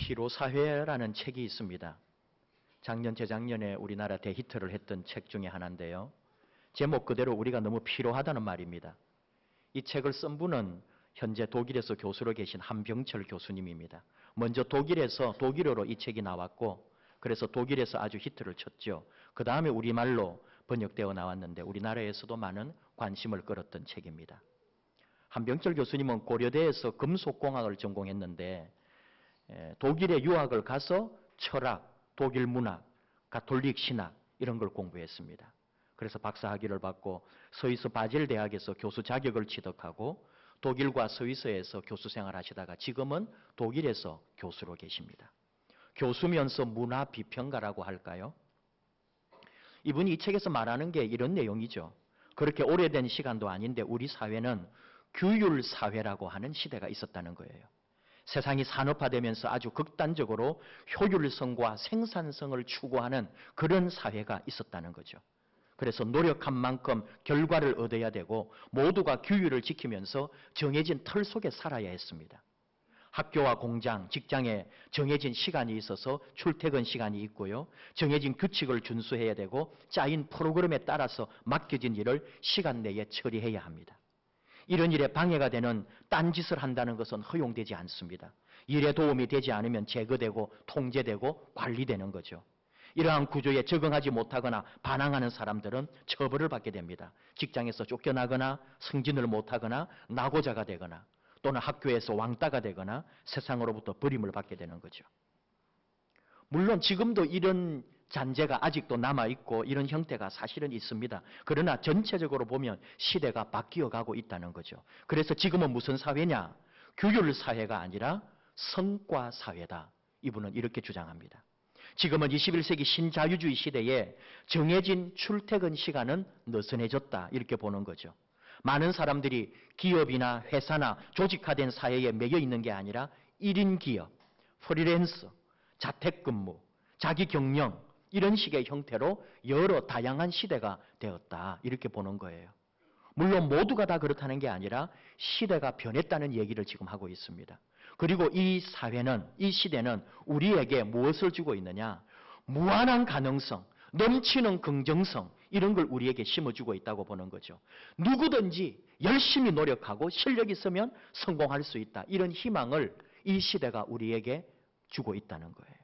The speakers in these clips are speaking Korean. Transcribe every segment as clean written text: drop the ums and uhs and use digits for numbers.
피로사회라는 책이 있습니다. 작년, 재작년에 우리나라 대히트를 했던 책 중에 하나인데요. 제목 그대로 우리가 너무 피로하다는 말입니다. 이 책을 쓴 분은 현재 독일에서 교수로 계신 한병철 교수님입니다. 먼저 독일어로 이 책이 나왔고, 그래서 독일에서 아주 히트를 쳤죠. 그 다음에 우리말로 번역되어 나왔는데 우리나라에서도 많은 관심을 끌었던 책입니다. 한병철 교수님은 고려대에서 금속공학을 전공했는데 독일에 유학을 가서 철학, 독일 문학, 가톨릭 신학 이런 걸 공부했습니다. 그래서 박사학위를 받고 스위스 바젤 대학에서 교수 자격을 취득하고 독일과 스위스에서 교수 생활하시다가 지금은 독일에서 교수로 계십니다. 교수면서 문화 비평가라고 할까요? 이분이 이 책에서 말하는 게 이런 내용이죠. 그렇게 오래된 시간도 아닌데 우리 사회는 규율 사회라고 하는 시대가 있었다는 거예요. 세상이 산업화되면서 아주 극단적으로 효율성과 생산성을 추구하는 그런 사회가 있었다는 거죠. 그래서 노력한 만큼 결과를 얻어야 되고 모두가 규율을 지키면서 정해진 틀 속에 살아야 했습니다. 학교와 공장, 직장에 정해진 시간이 있어서 출퇴근 시간이 있고요. 정해진 규칙을 준수해야 되고 짜인 프로그램에 따라서 맡겨진 일을 시간 내에 처리해야 합니다. 이런 일에 방해가 되는 딴짓을 한다는 것은 허용되지 않습니다. 일에 도움이 되지 않으면 제거되고 통제되고 관리되는 거죠. 이러한 구조에 적응하지 못하거나 반항하는 사람들은 처벌을 받게 됩니다. 직장에서 쫓겨나거나 승진을 못하거나 낙오자가 되거나 또는 학교에서 왕따가 되거나 세상으로부터 버림을 받게 되는 거죠. 물론 지금도 이런 잔재가 아직도 남아있고 이런 형태가 사실은 있습니다. 그러나 전체적으로 보면 시대가 바뀌어가고 있다는 거죠. 그래서 지금은 무슨 사회냐? 규율 사회가 아니라 성과 사회다. 이분은 이렇게 주장합니다. 지금은 21세기 신자유주의 시대에 정해진 출퇴근 시간은 느슨해졌다. 이렇게 보는 거죠. 많은 사람들이 기업이나 회사나 조직화된 사회에 매여 있는 게 아니라 1인 기업, 프리랜서, 자택근무, 자기경영 이런 식의 형태로 여러 다양한 시대가 되었다. 이렇게 보는 거예요. 물론 모두가 다 그렇다는 게 아니라 시대가 변했다는 얘기를 지금 하고 있습니다. 그리고 이 사회는, 이 시대는 우리에게 무엇을 주고 있느냐? 무한한 가능성, 넘치는 긍정성 이런 걸 우리에게 심어주고 있다고 보는 거죠. 누구든지 열심히 노력하고 실력 있으면 성공할 수 있다. 이런 희망을 이 시대가 우리에게 주고 있다는 거예요.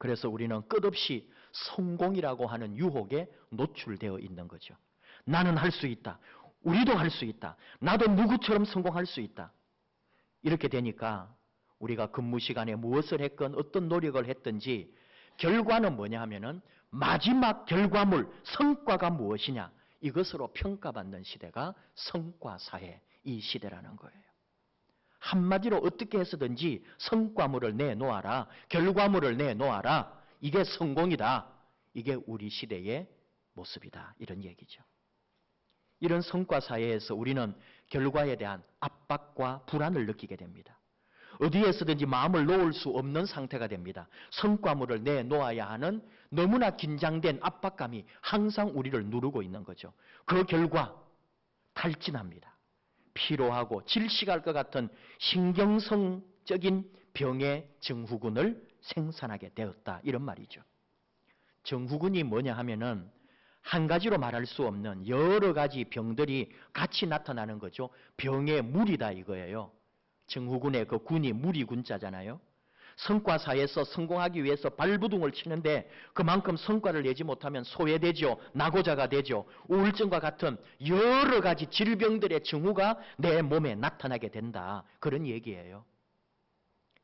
그래서 우리는 끝없이 성공이라고 하는 유혹에 노출되어 있는 거죠. 나는 할 수 있다. 우리도 할 수 있다. 나도 누구처럼 성공할 수 있다. 이렇게 되니까 우리가 근무 시간에 무엇을 했건 어떤 노력을 했든지 결과는 뭐냐 하면은 마지막 결과물, 성과가 무엇이냐 이것으로 평가받는 시대가 성과사회, 이 시대라는 거예요. 한마디로 어떻게 해서든지 성과물을 내놓아라, 결과물을 내놓아라. 이게 성공이다. 이게 우리 시대의 모습이다. 이런 얘기죠. 이런 성과사회에서 우리는 결과에 대한 압박과 불안을 느끼게 됩니다. 어디에서든지 마음을 놓을 수 없는 상태가 됩니다. 성과물을 내놓아야 하는 너무나 긴장된 압박감이 항상 우리를 누르고 있는 거죠. 그 결과 탈진합니다. 피로하고 질식할 것 같은 신경성적인 병의 증후군을 생산하게 되었다. 이런 말이죠. 증후군이 뭐냐 하면은 한 가지로 말할 수 없는 여러 가지 병들이 같이 나타나는 거죠. 병의 물이다 이거예요. 증후군의 그 군이 물이 군자잖아요. 성과사에서 성공하기 위해서 발부둥을 치는데 그만큼 성과를 내지 못하면 소외되죠. 낙오자가 되죠. 우울증과 같은 여러 가지 질병들의 징후가 내 몸에 나타나게 된다. 그런 얘기예요.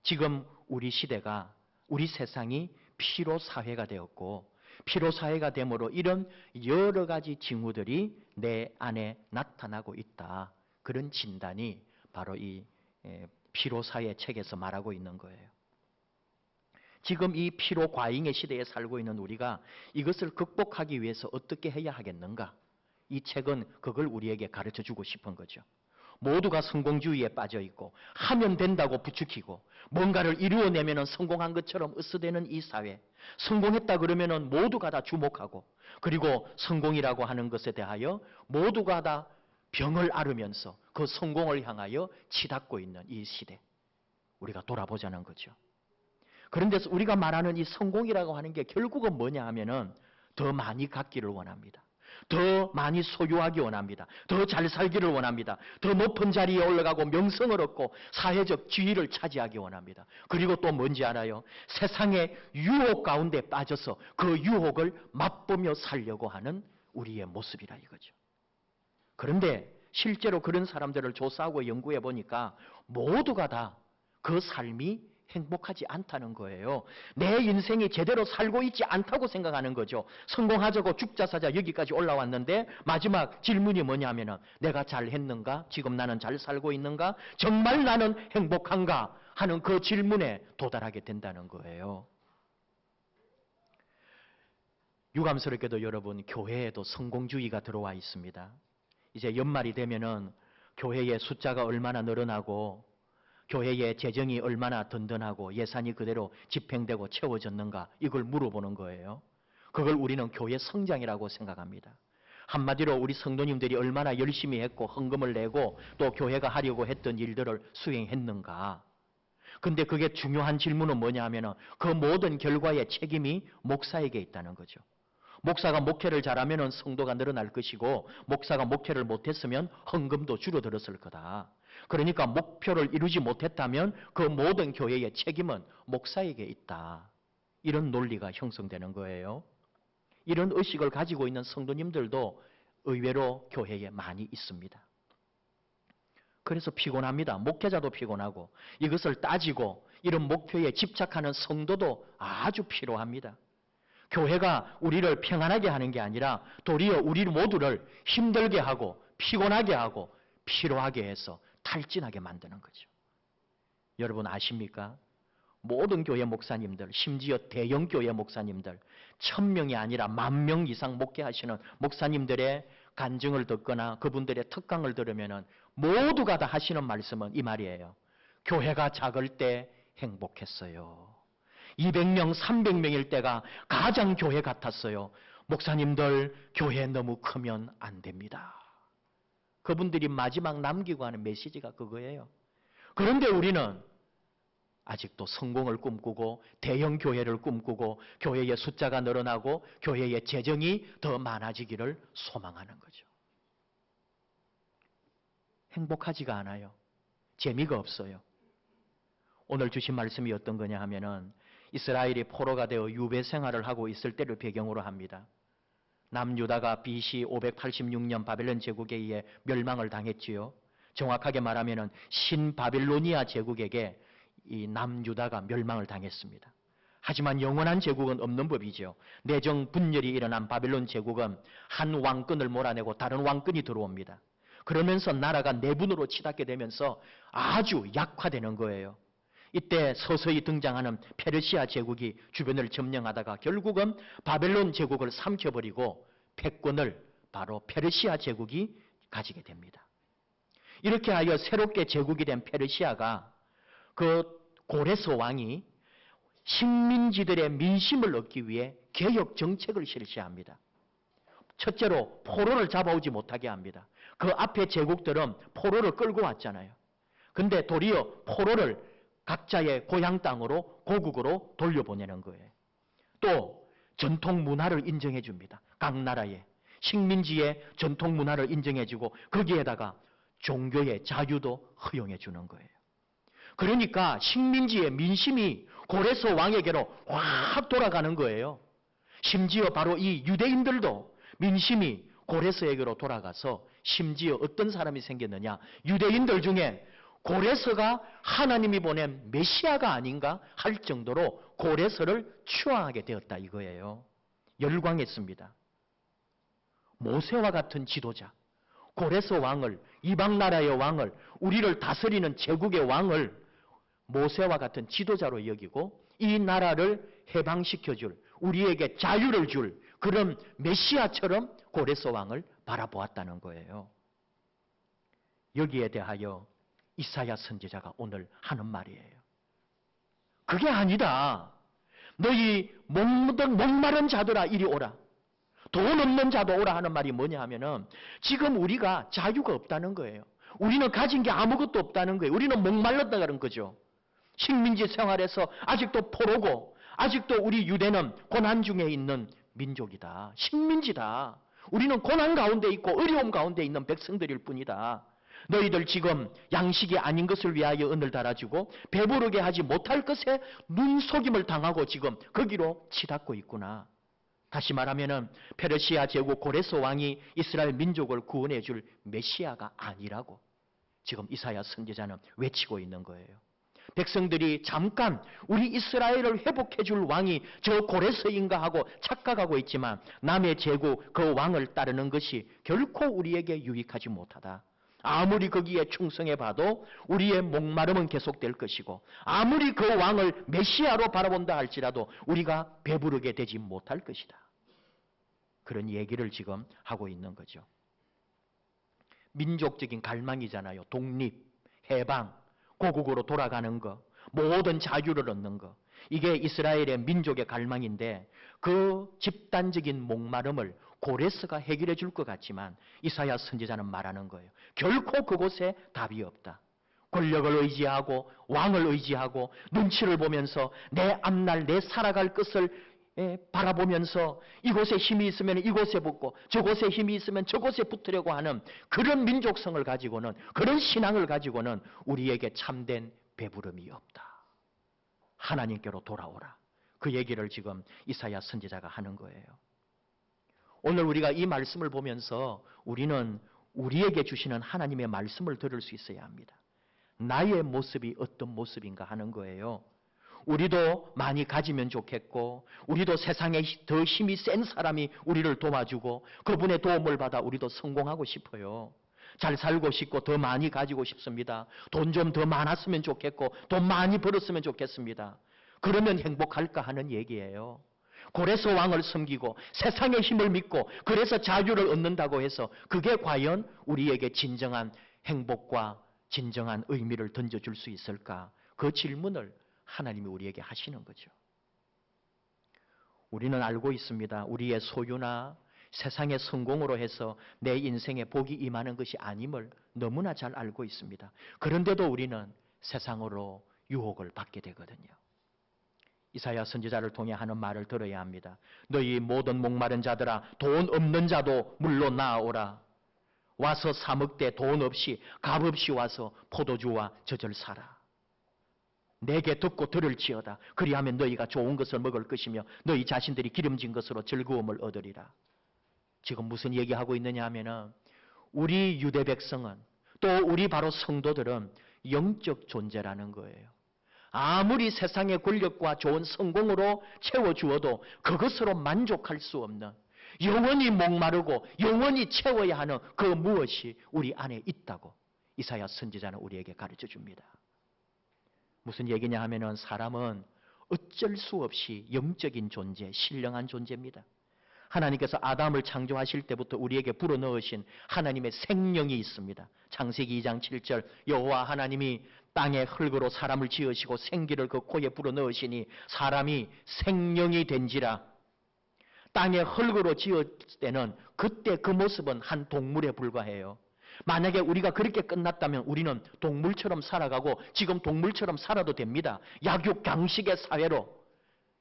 지금 우리 시대가, 우리 세상이 피로사회가 되었고 피로사회가 됨으로 이런 여러 가지 징후들이 내 안에 나타나고 있다. 그런 진단이 바로 이 피로사회 책에서 말하고 있는 거예요. 지금 이 피로 과잉의 시대에 살고 있는 우리가 이것을 극복하기 위해서 어떻게 해야 하겠는가? 이 책은 그걸 우리에게 가르쳐주고 싶은 거죠. 모두가 성공주의에 빠져 있고 하면 된다고 부추기고 뭔가를 이루어내면 성공한 것처럼 으스대는 이 사회. 성공했다 그러면 모두가 다 주목하고 그리고 성공이라고 하는 것에 대하여 모두가 다 병을 앓으면서 그 성공을 향하여 치닫고 있는 이 시대. 우리가 돌아보자는 거죠. 그런데 우리가 말하는 이 성공이라고 하는 게 결국은 뭐냐 하면은 더 많이 갖기를 원합니다. 더 많이 소유하기 원합니다. 더 잘 살기를 원합니다. 더 높은 자리에 올라가고 명성을 얻고 사회적 지위를 차지하기 원합니다. 그리고 또 뭔지 알아요? 세상의 유혹 가운데 빠져서 그 유혹을 맛보며 살려고 하는 우리의 모습이라 이거죠. 그런데 실제로 그런 사람들을 조사하고 연구해 보니까 모두가 다 그 삶이 행복하지 않다는 거예요. 내 인생이 제대로 살고 있지 않다고 생각하는 거죠. 성공하자고 죽자 사자 여기까지 올라왔는데 마지막 질문이 뭐냐면은 내가 잘했는가? 지금 나는 잘 살고 있는가? 정말 나는 행복한가? 하는 그 질문에 도달하게 된다는 거예요. 유감스럽게도 여러분, 교회에도 성공주의가 들어와 있습니다. 이제 연말이 되면은 교회의 숫자가 얼마나 늘어나고 교회의 재정이 얼마나 든든하고 예산이 그대로 집행되고 채워졌는가 이걸 물어보는 거예요. 그걸 우리는 교회 성장이라고 생각합니다. 한마디로 우리 성도님들이 얼마나 열심히 했고 헌금을 내고 또 교회가 하려고 했던 일들을 수행했는가. 근데 그게 중요한 질문은 뭐냐 하면은 그 모든 결과의 책임이 목사에게 있다는 거죠. 목사가 목회를 잘하면 성도가 늘어날 것이고 목사가 목회를 못했으면 헌금도 줄어들었을 거다. 그러니까 목표를 이루지 못했다면 그 모든 교회의 책임은 목사에게 있다. 이런 논리가 형성되는 거예요. 이런 의식을 가지고 있는 성도님들도 의외로 교회에 많이 있습니다. 그래서 피곤합니다. 목회자도 피곤하고 이것을 따지고 이런 목표에 집착하는 성도도 아주 필요합니다. 교회가 우리를 평안하게 하는 게 아니라 도리어 우리 모두를 힘들게 하고 피곤하게 하고 피로하게 해서 탈진하게 만드는 거죠. 여러분 아십니까? 모든 교회 목사님들, 심지어 대형 교회 목사님들, 1000명이 아니라 10,000명 이상 목회하시는 목사님들의 간증을 듣거나 그분들의 특강을 들으면 모두가 다 하시는 말씀은 이 말이에요. 교회가 작을 때 행복했어요. 200명, 300명일 때가 가장 교회 같았어요. 목사님들, 교회 너무 크면 안 됩니다. 그분들이 마지막 남기고 하는 메시지가 그거예요. 그런데 우리는 아직도 성공을 꿈꾸고 대형 교회를 꿈꾸고 교회의 숫자가 늘어나고 교회의 재정이 더 많아지기를 소망하는 거죠. 행복하지가 않아요. 재미가 없어요. 오늘 주신 말씀이 어떤 거냐 하면은 이스라엘이 포로가 되어 유배 생활을 하고 있을 때를 배경으로 합니다. 남유다가 BC 586년 바벨론 제국에 의해 멸망을 당했지요. 정확하게 말하면은 신바빌로니아 제국에게 이 남유다가 멸망을 당했습니다. 하지만 영원한 제국은 없는 법이죠. 내정 분열이 일어난 바벨론 제국은 한 왕권을 몰아내고 다른 왕권이 들어옵니다. 그러면서 나라가 내분으로 치닫게 되면서 아주 약화되는 거예요. 이때 서서히 등장하는 페르시아 제국이 주변을 점령하다가 결국은 바벨론 제국을 삼켜버리고 패권을 바로 페르시아 제국이 가지게 됩니다. 이렇게 하여 새롭게 제국이 된 페르시아가 그 고레스 왕이 식민지들의 민심을 얻기 위해 개혁 정책을 실시합니다. 첫째로 포로를 잡아오지 못하게 합니다. 그 앞에 제국들은 포로를 끌고 왔잖아요. 근데 도리어 포로를 각자의 고향 땅으로 고국으로 돌려보내는 거예요. 또 전통 문화를 인정해 줍니다. 각 나라의 식민지의 전통 문화를 인정해 주고 거기에다가 종교의 자유도 허용해 주는 거예요. 그러니까 식민지의 민심이 고레스 왕에게로 확 돌아가는 거예요. 심지어 바로 이 유대인들도 민심이 고레스에게로 돌아가서 심지어 어떤 사람이 생겼느냐. 유대인들 중에 고레스가 하나님이 보낸 메시아가 아닌가 할 정도로 고레스를 추앙하게 되었다 이거예요. 열광했습니다. 모세와 같은 지도자, 고레스 왕을, 이방 나라의 왕을, 우리를 다스리는 제국의 왕을 모세와 같은 지도자로 여기고 이 나라를 해방시켜줄, 우리에게 자유를 줄 그런 메시아처럼 고레스 왕을 바라보았다는 거예요. 여기에 대하여 이사야 선지자가 오늘 하는 말이에요. 그게 아니다. 너희 목마른 자들아 이리 오라. 돈 없는 자도 오라 하는 말이 뭐냐 하면은 지금 우리가 자유가 없다는 거예요. 우리는 가진 게 아무것도 없다는 거예요. 우리는 목말랐다 그런 거죠. 식민지 생활에서 아직도 포로고 아직도 우리 유대는 고난 중에 있는 민족이다. 식민지다. 우리는 고난 가운데 있고 어려움 가운데 있는 백성들일 뿐이다. 너희들 지금 양식이 아닌 것을 위하여 은을 달아주고 배부르게 하지 못할 것에 눈속임을 당하고 지금 거기로 치닫고 있구나. 다시 말하면은 페르시아 제국 고레스 왕이 이스라엘 민족을 구원해 줄 메시아가 아니라고 지금 이사야 선지자는 외치고 있는 거예요. 백성들이 잠깐 우리 이스라엘을 회복해 줄 왕이 저 고레스인가 하고 착각하고 있지만 남의 제국 그 왕을 따르는 것이 결코 우리에게 유익하지 못하다. 아무리 거기에 충성해 봐도 우리의 목마름은 계속될 것이고 아무리 그 왕을 메시아로 바라본다 할지라도 우리가 배부르게 되지 못할 것이다. 그런 얘기를 지금 하고 있는 거죠. 민족적인 갈망이잖아요. 독립, 해방, 고국으로 돌아가는 거, 모든 자유를 얻는 거. 이게 이스라엘의 민족의 갈망인데 그 집단적인 목마름을 고레스가 해결해 줄 것 같지만 이사야 선지자는 말하는 거예요. 결코 그곳에 답이 없다. 권력을 의지하고 왕을 의지하고 눈치를 보면서 내 앞날 내 살아갈 것을 바라보면서 이곳에 힘이 있으면 이곳에 붙고 저곳에 힘이 있으면 저곳에 붙으려고 하는 그런 민족성을 가지고는 그런 신앙을 가지고는 우리에게 참된 배부름이 없다. 하나님께로 돌아오라. 그 얘기를 지금 이사야 선지자가 하는 거예요. 오늘 우리가 이 말씀을 보면서 우리는 우리에게 주시는 하나님의 말씀을 들을 수 있어야 합니다. 나의 모습이 어떤 모습인가 하는 거예요. 우리도 많이 가지면 좋겠고 우리도 세상에 더 힘이 센 사람이 우리를 도와주고 그분의 도움을 받아 우리도 성공하고 싶어요. 잘 살고 싶고 더 많이 가지고 싶습니다. 돈 좀 더 많았으면 좋겠고 돈 많이 벌었으면 좋겠습니다. 그러면 행복할까 하는 얘기예요. 고레스 왕을 섬기고 세상의 힘을 믿고 그래서 자유를 얻는다고 해서 그게 과연 우리에게 진정한 행복과 진정한 의미를 던져줄 수 있을까? 그 질문을 하나님이 우리에게 하시는 거죠. 우리는 알고 있습니다. 우리의 소유나 세상의 성공으로 해서 내 인생에 복이 임하는 것이 아님을 너무나 잘 알고 있습니다. 그런데도 우리는 세상으로 유혹을 받게 되거든요. 이사야 선지자를 통해 하는 말을 들어야 합니다. 너희 모든 목마른 자들아 돈 없는 자도 물론 나아오라. 와서 사 먹되 돈 없이 값없이 와서 포도주와 젖을 사라. 내게 듣고 들을지어다. 그리하면 너희가 좋은 것을 먹을 것이며 너희 자신들이 기름진 것으로 즐거움을 얻으리라. 지금 무슨 얘기하고 있느냐 하면은 우리 유대 백성은 또 우리 바로 성도들은 영적 존재라는 거예요. 아무리 세상의 권력과 좋은 성공으로 채워주어도 그것으로 만족할 수 없는 영원히 목마르고 영원히 채워야 하는 그 무엇이 우리 안에 있다고 이사야 선지자는 우리에게 가르쳐 줍니다. 무슨 얘기냐 하면은 사람은 어쩔 수 없이 영적인 존재, 신령한 존재입니다. 하나님께서 아담을 창조하실 때부터 우리에게 불어넣으신 하나님의 생명이 있습니다. 창세기 2장 7절 여호와 하나님이 땅의 흙으로 사람을 지으시고 생기를 그 코에 불어넣으시니 사람이 생명이 된지라. 땅의 흙으로 지을 때는 그때 그 모습은 한 동물에 불과해요. 만약에 우리가 그렇게 끝났다면 우리는 동물처럼 살아가고 지금 동물처럼 살아도 됩니다. 약육강식의 사회로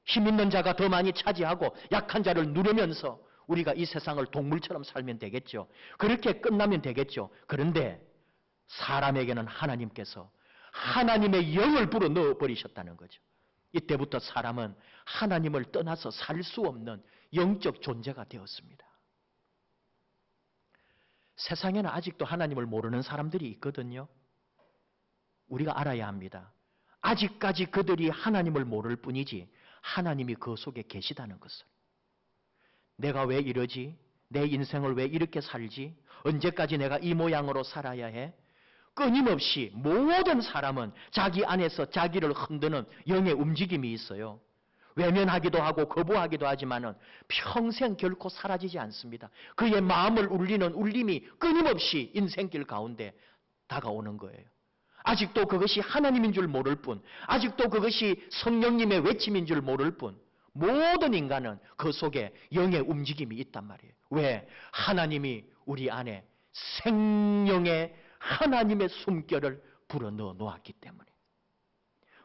힘 있는 자가 더 많이 차지하고 약한 자를 누르면서 우리가 이 세상을 동물처럼 살면 되겠죠. 그렇게 끝나면 되겠죠. 그런데 사람에게는 하나님께서 하나님의 영을 불어넣어 버리셨다는 거죠. 이때부터 사람은 하나님을 떠나서 살 수 없는 영적 존재가 되었습니다. 세상에는 아직도 하나님을 모르는 사람들이 있거든요. 우리가 알아야 합니다. 아직까지 그들이 하나님을 모를 뿐이지 하나님이 그 속에 계시다는 것을. 내가 왜 이러지? 내 인생을 왜 이렇게 살지? 언제까지 내가 이 모양으로 살아야 해? 끊임없이 모든 사람은 자기 안에서 자기를 흔드는 영의 움직임이 있어요. 외면하기도 하고 거부하기도 하지만은 평생 결코 사라지지 않습니다. 그의 마음을 울리는 울림이 끊임없이 인생길 가운데 다가오는 거예요. 아직도 그것이 하나님인 줄 모를 뿐, 아직도 그것이 성령님의 외침인 줄 모를 뿐, 모든 인간은 그 속에 영의 움직임이 있단 말이에요. 왜? 하나님이 우리 안에 생명의 하나님의 숨결을 불어넣어 놓았기 때문에.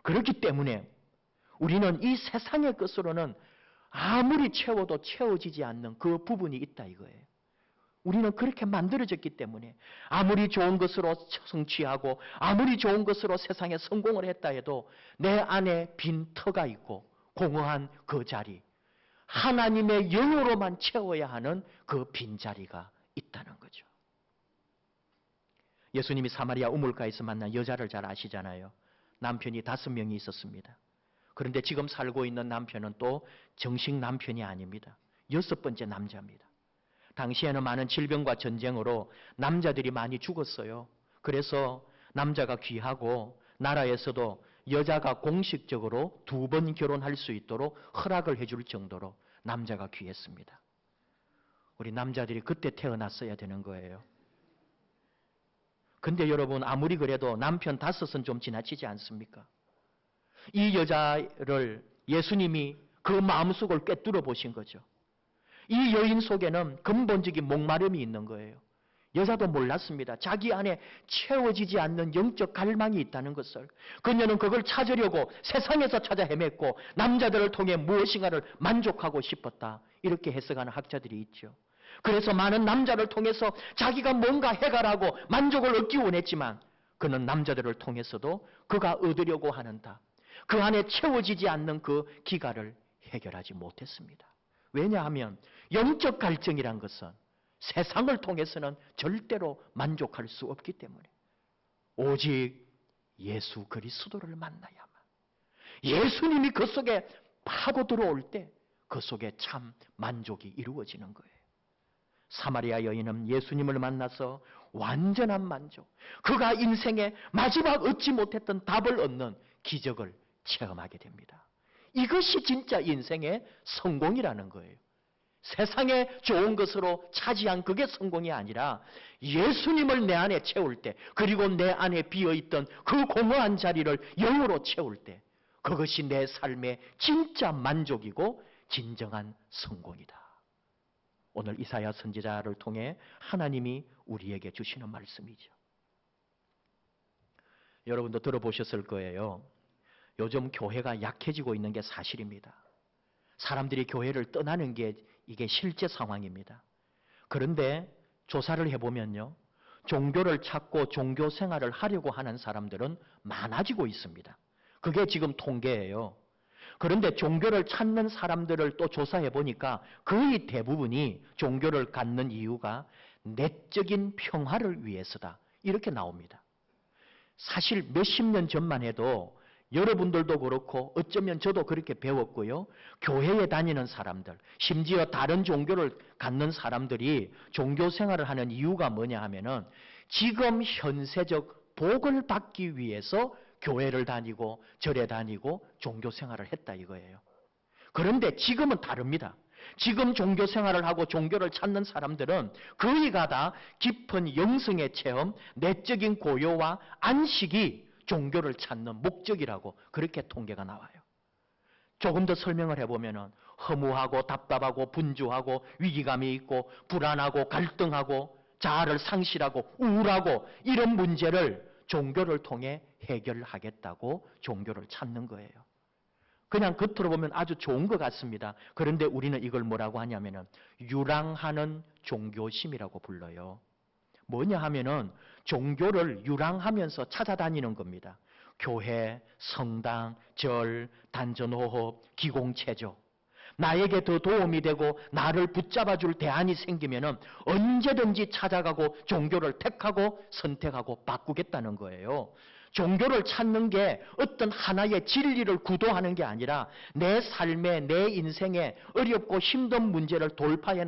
그렇기 때문에 우리는 이 세상의 것으로는 아무리 채워도 채워지지 않는 그 부분이 있다 이거예요. 우리는 그렇게 만들어졌기 때문에 아무리 좋은 것으로 성취하고 아무리 좋은 것으로 세상에 성공을 했다 해도 내 안에 빈 터가 있고 공허한 그 자리, 하나님의 영으로만 채워야 하는 그 빈자리가 있다는 거죠. 예수님이 사마리아 우물가에서 만난 여자를 잘 아시잖아요. 남편이 5명이 있었습니다. 그런데 지금 살고 있는 남편은 또 정식 남편이 아닙니다. 6번째 남자입니다. 당시에는 많은 질병과 전쟁으로 남자들이 많이 죽었어요. 그래서 남자가 귀하고 나라에서도 여자가 공식적으로 2번 결혼할 수 있도록 허락을 해줄 정도로 남자가 귀했습니다. 우리 남자들이 그때 태어났어야 되는 거예요. 근데 여러분 아무리 그래도 남편 5은 좀 지나치지 않습니까? 이 여자를 예수님이 그 마음속을 꿰뚫어 보신 거죠. 이 여인 속에는 근본적인 목마름이 있는 거예요. 여자도 몰랐습니다. 자기 안에 채워지지 않는 영적 갈망이 있다는 것을. 그녀는 그걸 찾으려고 세상에서 찾아 헤맸고 남자들을 통해 무엇인가를 만족하고 싶었다. 이렇게 해석하는 학자들이 있죠. 그래서 많은 남자를 통해서 자기가 뭔가 해결하고 만족을 얻기 원했지만 그는 남자들을 통해서도 그가 얻으려고 하는 그 안에 채워지지 않는 그 기갈을 해결하지 못했습니다. 왜냐하면 영적 갈증이란 것은 세상을 통해서는 절대로 만족할 수 없기 때문에 오직 예수 그리스도를 만나야만, 예수님이 그 속에 파고 들어올 때 그 속에 참 만족이 이루어지는 거예요. 사마리아 여인은 예수님을 만나서 완전한 만족, 그가 인생에 마지막 얻지 못했던 답을 얻는 기적을 체험하게 됩니다. 이것이 진짜 인생의 성공이라는 거예요. 세상에 좋은 것으로 차지한 그게 성공이 아니라 예수님을 내 안에 채울 때, 그리고 내 안에 비어있던 그 공허한 자리를 영으로 채울 때, 그것이 내 삶의 진짜 만족이고 진정한 성공이다. 오늘 이사야 선지자를 통해 하나님이 우리에게 주시는 말씀이죠. 여러분도 들어보셨을 거예요. 요즘 교회가 약해지고 있는 게 사실입니다. 사람들이 교회를 떠나는 게 이게 실제 상황입니다. 그런데 조사를 해보면요, 종교를 찾고 종교 생활을 하려고 하는 사람들은 많아지고 있습니다. 그게 지금 통계예요. 그런데 종교를 찾는 사람들을 또 조사해 보니까 거의 대부분이 종교를 갖는 이유가 내적인 평화를 위해서다. 이렇게 나옵니다. 사실 몇십 년 전만 해도 여러분들도 그렇고 어쩌면 저도 그렇게 배웠고요. 교회에 다니는 사람들, 심지어 다른 종교를 갖는 사람들이 종교 생활을 하는 이유가 뭐냐 하면은 지금 현세적 복을 받기 위해서 교회를 다니고 절에 다니고 종교 생활을 했다 이거예요. 그런데 지금은 다릅니다. 지금 종교 생활을 하고 종교를 찾는 사람들은 거의가 다 깊은 영성의 체험, 내적인 고요와 안식이 종교를 찾는 목적이라고 그렇게 통계가 나와요. 조금 더 설명을 해보면 허무하고 답답하고 분주하고 위기감이 있고 불안하고 갈등하고 자아를 상실하고 우울하고 이런 문제를 종교를 통해 해결하겠다고 종교를 찾는 거예요. 그냥 겉으로 보면 아주 좋은 것 같습니다. 그런데 우리는 이걸 뭐라고 하냐면은 유랑하는 종교심이라고 불러요. 뭐냐 하면은 종교를 유랑하면서 찾아다니는 겁니다. 교회, 성당, 절, 단전호흡, 기공체조. 나에게 더 도움이 되고 나를 붙잡아줄 대안이 생기면은 언제든지 찾아가고 종교를 택하고 선택하고 바꾸겠다는 거예요. 종교를 찾는 게 어떤 하나의 진리를 구도하는 게 아니라 내 삶에, 내 인생에 어렵고 힘든 문제를 돌파해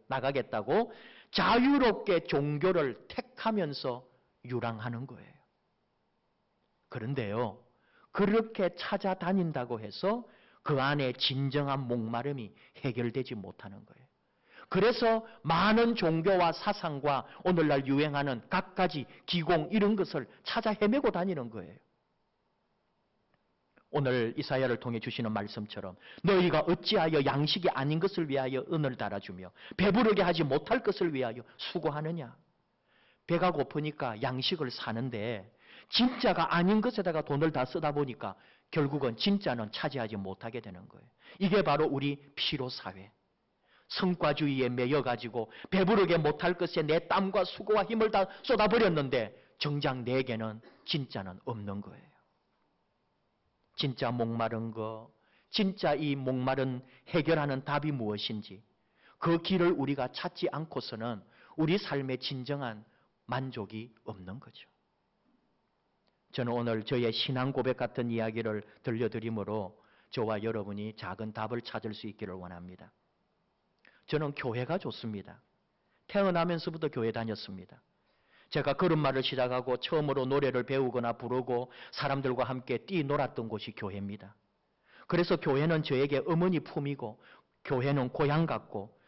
나가겠다고 자유롭게 종교를 택하면서 유랑하는 거예요. 그런데요, 그렇게 찾아다닌다고 해서 그 안에 진정한 목마름이 해결되지 못하는 거예요. 그래서 많은 종교와 사상과 오늘날 유행하는 갖가지 기공 이런 것을 찾아 헤매고 다니는 거예요. 오늘 이사야를 통해 주시는 말씀처럼 너희가 어찌하여 양식이 아닌 것을 위하여 은을 달아주며 배부르게 하지 못할 것을 위하여 수고하느냐. 배가 고프니까 양식을 사는데 진짜가 아닌 것에다가 돈을 다 쓰다 보니까 결국은 진짜는 차지하지 못하게 되는 거예요. 이게 바로 우리 피로사회. 성과주의에 매여가지고 배부르게 못할 것에 내 땀과 수고와 힘을 다 쏟아버렸는데 정작 내게는 진짜는 없는 거예요. 진짜 목마른 거, 진짜 이 목마른 해결하는 답이 무엇인지 그 길을 우리가 찾지 않고서는 우리 삶의 진정한 만족이 없는 거죠. 저는 오늘 저의 신앙 고백 같은 이야기를 들려드림으로 저와 여러분이 작은 답을 찾을 수 있기를 원합니다. 저는 교회가 좋습니다. 태어나면서부터 교회 다녔습니다. 제가 걸음마를 시작하고 처음으로 노래를 배우거나 부르고 사람들과 함께 뛰놀았던 곳이 교회입니다. 그래서 교회는 저에게 어머니 품이고 교회는 고향 같고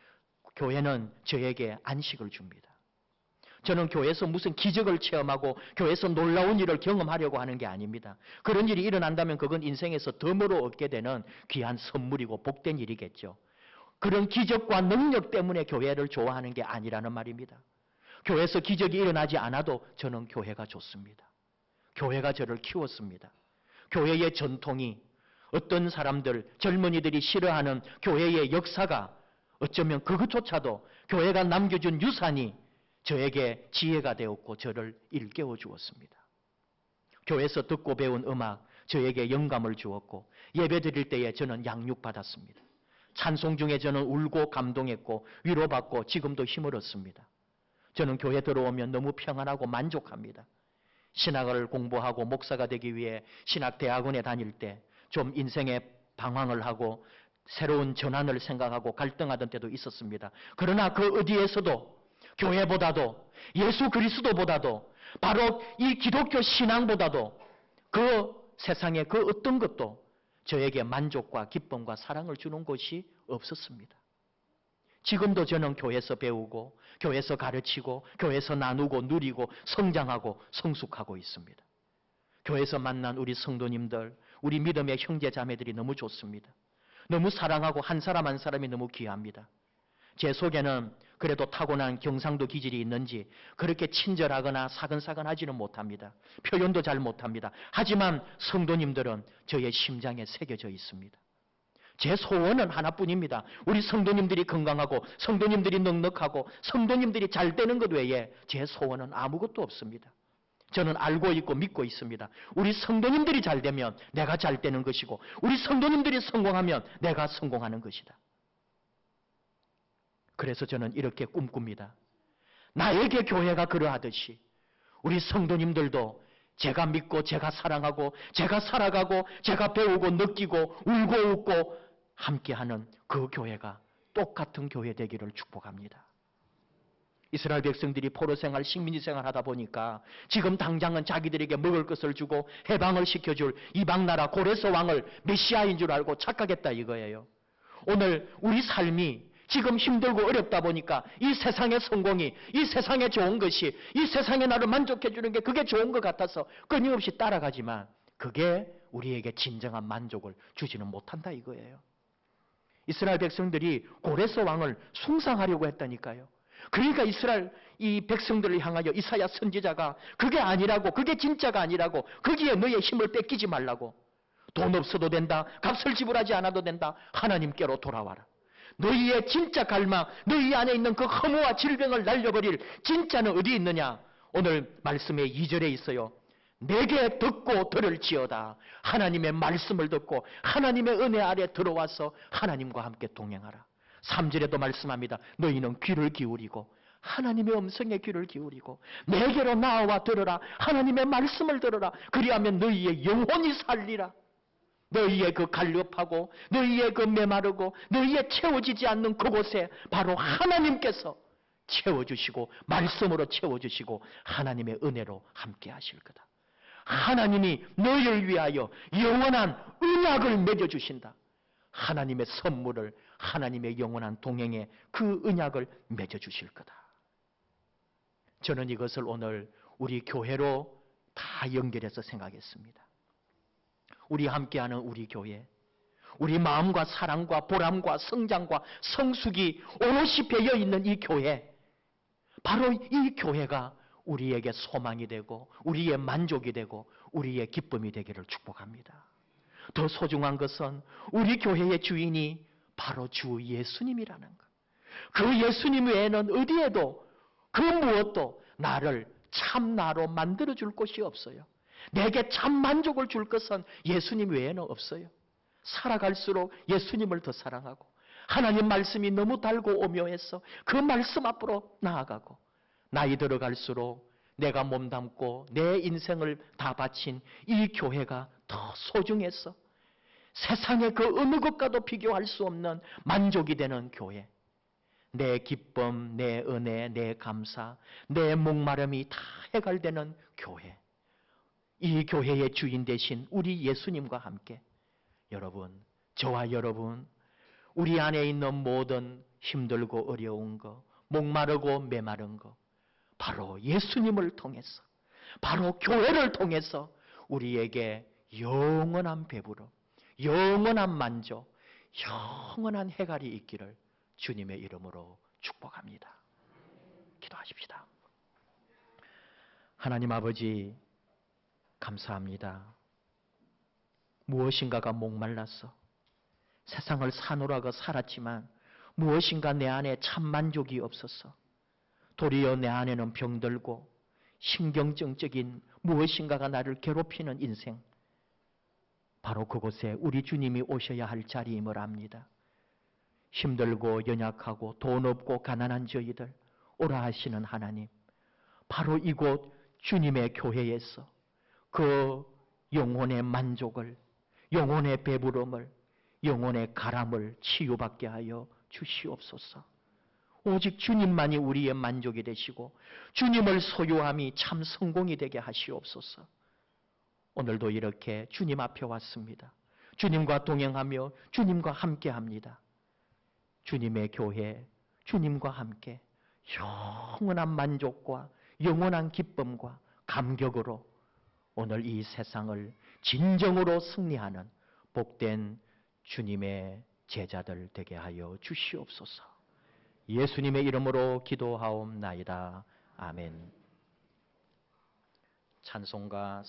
교회는 저에게 안식을 줍니다. 저는 교회에서 무슨 기적을 체험하고 교회에서 놀라운 일을 경험하려고 하는 게 아닙니다. 그런 일이 일어난다면 그건 인생에서 덤으로 얻게 되는 귀한 선물이고 복된 일이겠죠. 그런 기적과 능력 때문에 교회를 좋아하는 게 아니라는 말입니다. 교회에서 기적이 일어나지 않아도 저는 교회가 좋습니다. 교회가 저를 키웠습니다. 교회의 전통이 어떤 사람들, 젊은이들이 싫어하는 교회의 역사가 어쩌면 그것조차도 교회가 남겨준 유산이 저에게 지혜가 되었고 저를 일깨워 주었습니다. 교회에서 듣고 배운 음악 저에게 영감을 주었고 예배 드릴 때에 저는 양육받았습니다. 찬송 중에 저는 울고 감동했고 위로받고 지금도 힘을 얻습니다. 저는 교회 들어오면 너무 평안하고 만족합니다. 신학을 공부하고 목사가 되기 위해 신학대학원에 다닐 때 좀 인생의 방황을 하고 새로운 전환을 생각하고 갈등하던 때도 있었습니다. 그러나 그 어디에서도 교회보다도 예수 그리스도보다도 바로 이 기독교 신앙보다도 그 세상의 그 어떤 것도 저에게 만족과 기쁨과 사랑을 주는 것이 없었습니다. 지금도 저는 교회에서 배우고 교회에서 가르치고 교회에서 나누고 누리고 성장하고 성숙하고 있습니다. 교회에서 만난 우리 성도님들, 우리 믿음의 형제 자매들이 너무 좋습니다. 너무 사랑하고 한 사람 한 사람이 너무 귀합니다. 제 속에는 그래도 타고난 경상도 기질이 있는지 그렇게 친절하거나 사근사근하지는 못합니다. 표현도 잘 못합니다. 하지만 성도님들은 저의 심장에 새겨져 있습니다. 제 소원은 하나뿐입니다. 우리 성도님들이 건강하고 성도님들이 넉넉하고 성도님들이 잘 되는 것 외에 제 소원은 아무것도 없습니다. 저는 알고 있고 믿고 있습니다. 우리 성도님들이 잘 되면 내가 잘 되는 것이고 우리 성도님들이 성공하면 내가 성공하는 것이다. 그래서 저는 이렇게 꿈꿉니다. 나에게 교회가 그러하듯이 우리 성도님들도 제가 믿고 제가 사랑하고 제가 살아가고 제가 배우고 느끼고 울고 웃고 함께하는 그 교회가 똑같은 교회 되기를 축복합니다. 이스라엘 백성들이 포로생활, 식민지생활 하다 보니까 지금 당장은 자기들에게 먹을 것을 주고 해방을 시켜줄 이방나라 고레스 왕을 메시아인 줄 알고 착각했다 이거예요. 오늘 우리 삶이 지금 힘들고 어렵다 보니까 이 세상의 성공이, 이 세상에 좋은 것이, 이 세상에 나를 만족해 주는 게 그게 좋은 것 같아서 끊임없이 따라가지만 그게 우리에게 진정한 만족을 주지는 못한다 이거예요. 이스라엘 백성들이 고레스 왕을 숭상하려고 했다니까요. 그러니까 이스라엘 이 백성들을 향하여 이사야 선지자가 그게 아니라고, 그게 진짜가 아니라고, 거기에 너의 힘을 뺏기지 말라고, 돈 없어도 된다, 값을 지불하지 않아도 된다, 하나님께로 돌아와라. 너희의 진짜 갈망, 너희 안에 있는 그 허무와 질병을 날려버릴 진짜는 어디 있느냐? 오늘 말씀의 2절에 있어요. 내게 듣고 들을지어다. 하나님의 말씀을 듣고 하나님의 은혜 아래 들어와서 하나님과 함께 동행하라. 3절에도 말씀합니다. 너희는 귀를 기울이고 하나님의 음성에 귀를 기울이고 내게로 나와 들으라. 하나님의 말씀을 들으라. 그리하면 너희의 영혼이 살리라. 너희의 그 갈급하고 너희의 그 메마르고 너희의 채워지지 않는 그곳에 바로 하나님께서 채워주시고 말씀으로 채워주시고 하나님의 은혜로 함께 하실 거다. 하나님이 너희를 위하여 영원한 언약을 맺어주신다. 하나님의 선물을, 하나님의 영원한 동행에 그 언약을 맺어주실 거다. 저는 이것을 오늘 우리 교회로 다 연결해서 생각했습니다. 우리 함께하는 우리 교회, 우리 마음과 사랑과 보람과 성장과 성숙이 오롯이 배어있는 이 교회, 바로 이 교회가 우리에게 소망이 되고 우리의 만족이 되고 우리의 기쁨이 되기를 축복합니다. 더 소중한 것은 우리 교회의 주인이 바로 주 예수님이라는 것. 그 예수님 외에는 어디에도 그 무엇도 나를 참 나로 만들어줄 곳이 없어요. 내게 참 만족을 줄 것은 예수님 외에는 없어요. 살아갈수록 예수님을 더 사랑하고 하나님 말씀이 너무 달고 오묘해서 그 말씀 앞으로 나아가고 나이 들어갈수록 내가 몸담고 내 인생을 다 바친 이 교회가 더 소중해서 세상의 그 어느 것과도 비교할 수 없는 만족이 되는 교회. 내 기쁨, 내 은혜, 내 감사, 내 목마름이 다 해결되는 교회. 이 교회의 주인 되신 우리 예수님과 함께 여러분, 저와 여러분, 우리 안에 있는 모든 힘들고 어려운 거, 목마르고 메마른 거, 바로 예수님을 통해서, 바로 교회를 통해서 우리에게 영원한 배부름, 영원한 만족, 영원한 해갈이 있기를 주님의 이름으로 축복합니다. 기도하십시다. 하나님 아버지, 감사합니다. 무엇인가가 목말라서 세상을 사노라고 살았지만 무엇인가 내 안에 참 만족이 없어서 도리어 내 안에는 병들고 신경증적인 무엇인가가 나를 괴롭히는 인생, 바로 그곳에 우리 주님이 오셔야 할 자리임을 압니다. 힘들고 연약하고 돈 없고 가난한 저희들 오라 하시는 하나님, 바로 이곳 주님의 교회에서 그 영혼의 만족을, 영혼의 배부름을, 영혼의 가람을 치유받게 하여 주시옵소서. 오직 주님만이 우리의 만족이 되시고 주님을 소유함이 참 성공이 되게 하시옵소서. 오늘도 이렇게 주님 앞에 왔습니다. 주님과 동행하며 주님과 함께합니다. 주님의 교회, 주님과 함께 영원한 만족과 영원한 기쁨과 감격으로 오늘 이 세상을 진정으로 승리하는 복된 주님의 제자들 되게 하여 주시옵소서. 예수님의 이름으로 기도하옵나이다. 아멘. 찬송가